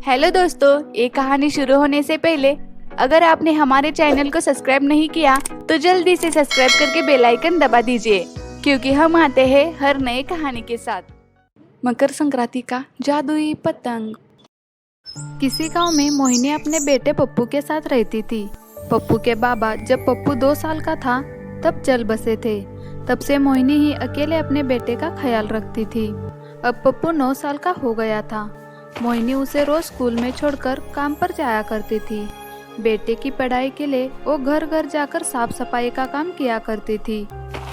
Hello दोस्तों, ये कहानी शुरू होने से पहले अगर आपने हमारे चैनल को सब्सक्राइब नहीं किया तो जल्दी से सब्सक्राइब करके बेल आइकन दबा दीजिए, क्योंकि हम आते हैं हर नई कहानी के साथ। मकर संक्रांति का जादुई पतंग। किसी गांव में मोहिनी अपने बेटे पप्पू के साथ रहती थी। पप्पू के बाबा जब पप्पू 2 साल का था तब चल बसे थे। तब से मोहिनी ही अकेले अपने बेटे का ख्याल रखती थी। अब पप्पू 9 साल का हो गया था। मोहिनी उसे रोज स्कूल में छोड़कर काम पर जाया करती थी। बेटे की पढ़ाई के लिए वो घर घर जाकर साफ सफाई का काम किया करती थी।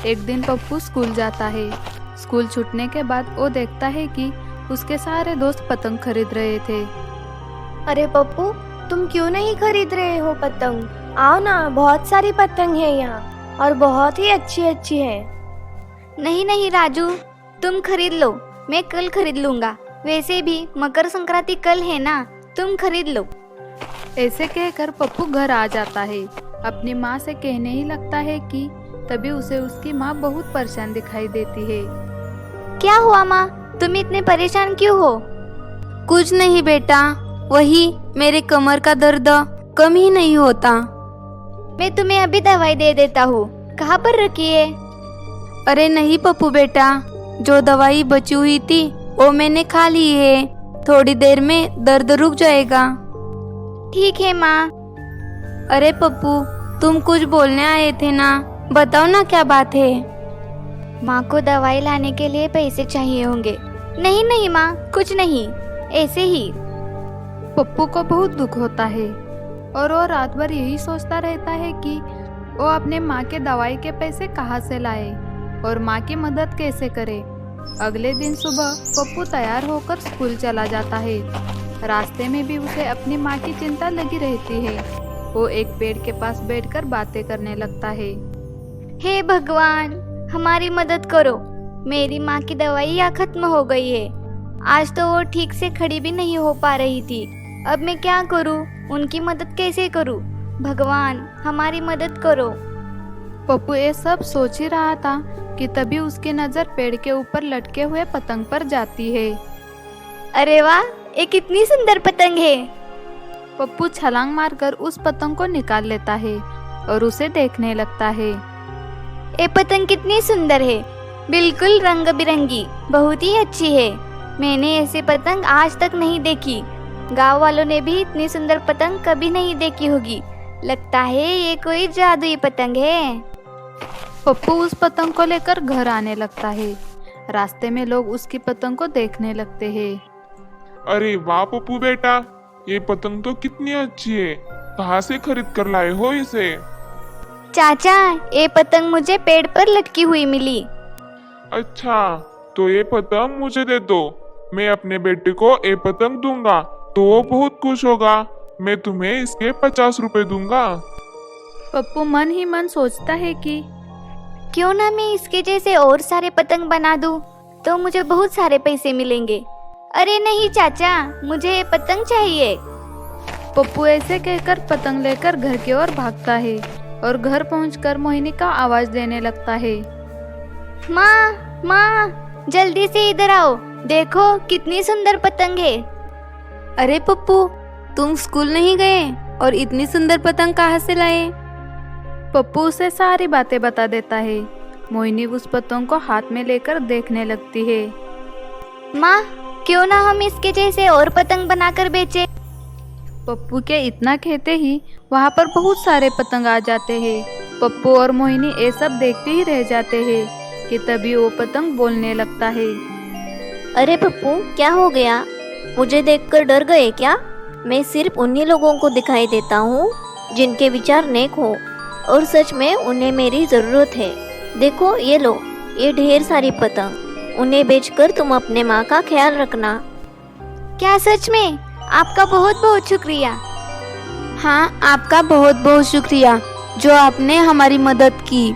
एक दिन पप्पू स्कूल जाता है। स्कूल छूटने के बाद वो देखता है कि उसके सारे दोस्त पतंग खरीद रहे थे। अरे पप्पू, तुम क्यों नहीं खरीद रहे हो पतंग? आओ ना, बहुत सारी पतंग है यहाँ और बहुत ही अच्छी अच्छी है। नहीं नहीं राजू, तुम खरीद लो, मैं कल खरीद लूंगा। वैसे भी मकर संक्रांति कल है ना, तुम खरीद लो। ऐसे कहकर पप्पू घर आ जाता है। अपनी माँ से कहने ही लगता है कि तभी उसे उसकी माँ बहुत परेशान दिखाई देती है। क्या हुआ माँ, तुम इतने परेशान क्यों हो? कुछ नहीं बेटा, वही मेरे कमर का दर्द कम ही नहीं होता। मैं तुम्हें अभी दवाई दे देता हूँ। कहाँ पर रखी है? अरे नहीं पप्पू बेटा, जो दवाई बची हुई थी वो मैंने खा ली है। थोड़ी देर में दर्द रुक जाएगा। ठीक है माँ। अरे पप्पू, तुम कुछ बोलने आए थे ना, बताओ ना क्या बात है। माँ को दवाई लाने के लिए पैसे चाहिए होंगे। नहीं नहीं माँ, कुछ नहीं, ऐसे ही। पप्पू को बहुत दुख होता है और वो रात भर यही सोचता रहता है कि वो अपने माँ के दवाई के पैसे कहाँ से लाए और माँ की मदद कैसे करे। अगले दिन सुबह पप्पू तैयार होकर स्कूल चला जाता है। रास्ते में भी उसे अपनी माँ की चिंता लगी रहती है। वो एक पेड़ के पास बैठकर बातें करने लगता है। हे भगवान, हमारी मदद करो। मेरी माँ की दवाइयाँ खत्म हो गई है। आज तो वो ठीक से खड़ी भी नहीं हो पा रही थी। अब मैं क्या करूँ? उनकी मदद कैसे करूँ? भगवान, हमारी मदद करो। पप्पू ये सब सोच ही रहा था कि तभी उसकी नजर पेड़ के ऊपर लटके हुए पतंग पर जाती है। अरे वाह, ये कितनी सुंदर पतंग है। पप्पू छलांग मारकर उस पतंग को निकाल लेता है और उसे देखने लगता है। ये पतंग कितनी सुंदर है, बिल्कुल रंग बिरंगी, बहुत ही अच्छी है। मैंने ऐसी पतंग आज तक नहीं देखी। गांव वालों ने भी इतनी सुंदर पतंग कभी नहीं देखी होगी। लगता है ये कोई जादुई पतंग है। पप्पू उस पतंग को लेकर घर आने लगता है। रास्ते में लोग उसकी पतंग को देखने लगते हैं। अरे वाह पप्पू बेटा, ये पतंग तो कितनी अच्छी है। कहाँ से खरीद कर लाए हो इसे? चाचा, ये पतंग मुझे पेड़ पर लटकी हुई मिली। अच्छा, तो ये पतंग मुझे दे दो। मैं अपने बेटे को ये पतंग दूंगा तो वो बहुत खुश होगा। मैं तुम्हें इसके 50 रुपए दूंगा। पप्पू मन ही मन सोचता है कि क्यों ना मैं इसके जैसे और सारे पतंग बना दूं, तो मुझे बहुत सारे पैसे मिलेंगे। अरे नहीं चाचा, मुझे ये पतंग चाहिए। पप्पू ऐसे कहकर पतंग लेकर घर की ओर भागता है और घर पहुंचकर मोहिनी का आवाज देने लगता है। माँ माँ, जल्दी से इधर आओ, देखो कितनी सुंदर पतंग है। अरे पप्पू, तुम स्कूल नहीं गए और इतनी सुंदर पतंग कहाँ से लाए? पप्पू उसे सारी बातें बता देता है। मोहिनी उस पतंग को हाथ में लेकर देखने लगती है। माँ, क्यों ना हम इसके जैसे और पतंग बनाकर बेचे? पप्पू के इतना कहते ही वहाँ पर बहुत सारे पतंग आ जाते हैं। पप्पू और मोहिनी ये सब देखते ही रह जाते हैं कि तभी वो पतंग बोलने लगता है। अरे पप्पू, क्या हो गया? मुझे देखकर डर गए क्या? मैं सिर्फ उन्हीं लोगों को दिखाई देता हूँ जिनके विचार नेक हो और सच में उन्हें मेरी ज़रूरत है। देखो ये लो, ये ढेर सारी पतंग। उन्हें बेचकर तुम अपने माँ का ख्याल रखना। क्या सच में? आपका बहुत बहुत शुक्रिया। हाँ, आपका बहुत बहुत शुक्रिया जो आपने हमारी मदद की।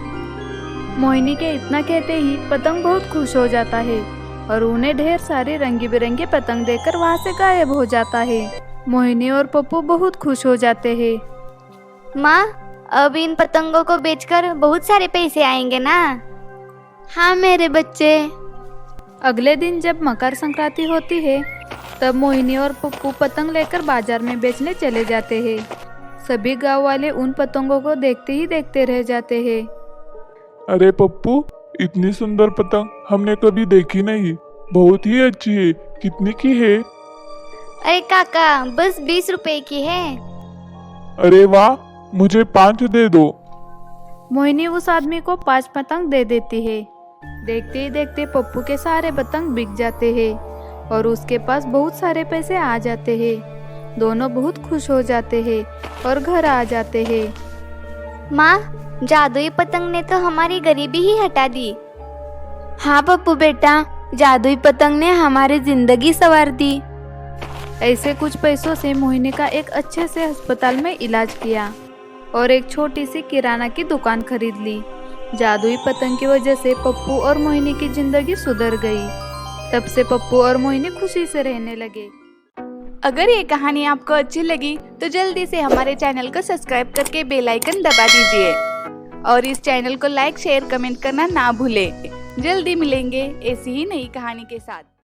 मोहिनी के इतना कहते ही पतंग बहुत खुश हो जाता है और उन्हें ढेर सारी रंगी बिरंगी पतंग देकर वहाँ से गायब हो जाता है। मोहिनी और पप्पू बहुत खुश हो जाते हैं। माँ, अब इन पतंगों को बेचकर बहुत सारे पैसे आएंगे ना? हाँ मेरे बच्चे। अगले दिन जब मकर संक्रांति होती है तब मोहिनी और पप्पू पतंग लेकर बाजार में बेचने चले जाते हैं। सभी गांव वाले उन पतंगों को देखते ही देखते रह जाते हैं। अरे पप्पू, इतनी सुंदर पतंग हमने कभी देखी नहीं, बहुत ही अच्छी है। कितनी की है? अरे काका, बस 20 रुपए की है। अरे वाह, मुझे 5 दे दो। मोहिनी उस आदमी को 5 पतंग दे देती है। देखते ही देखते पप्पू के सारे पतंग बिक जाते हैं और उसके पास बहुत सारे पैसे आ जाते हैं। दोनों बहुत खुश हो जाते हैं और घर आ जाते हैं। माँ, जादुई पतंग ने तो हमारी गरीबी ही हटा दी। हाँ पप्पू बेटा, जादुई पतंग ने हमारी जिंदगी संवार दी। ऐसे कुछ पैसों से मोहिनी का एक अच्छे से अस्पताल में इलाज किया और एक छोटी सी किराना की दुकान खरीद ली। जादुई पतंग की वजह से पप्पू और मोहिनी की जिंदगी सुधर गई। तब से पप्पू और मोहिनी खुशी से रहने लगे। अगर ये कहानी आपको अच्छी लगी तो जल्दी से हमारे चैनल को सब्सक्राइब करके बेल आइकन दबा दीजिए और इस चैनल को लाइक, शेयर, कमेंट करना ना भूलें। जल्दी मिलेंगे ऐसी ही नई कहानी के साथ।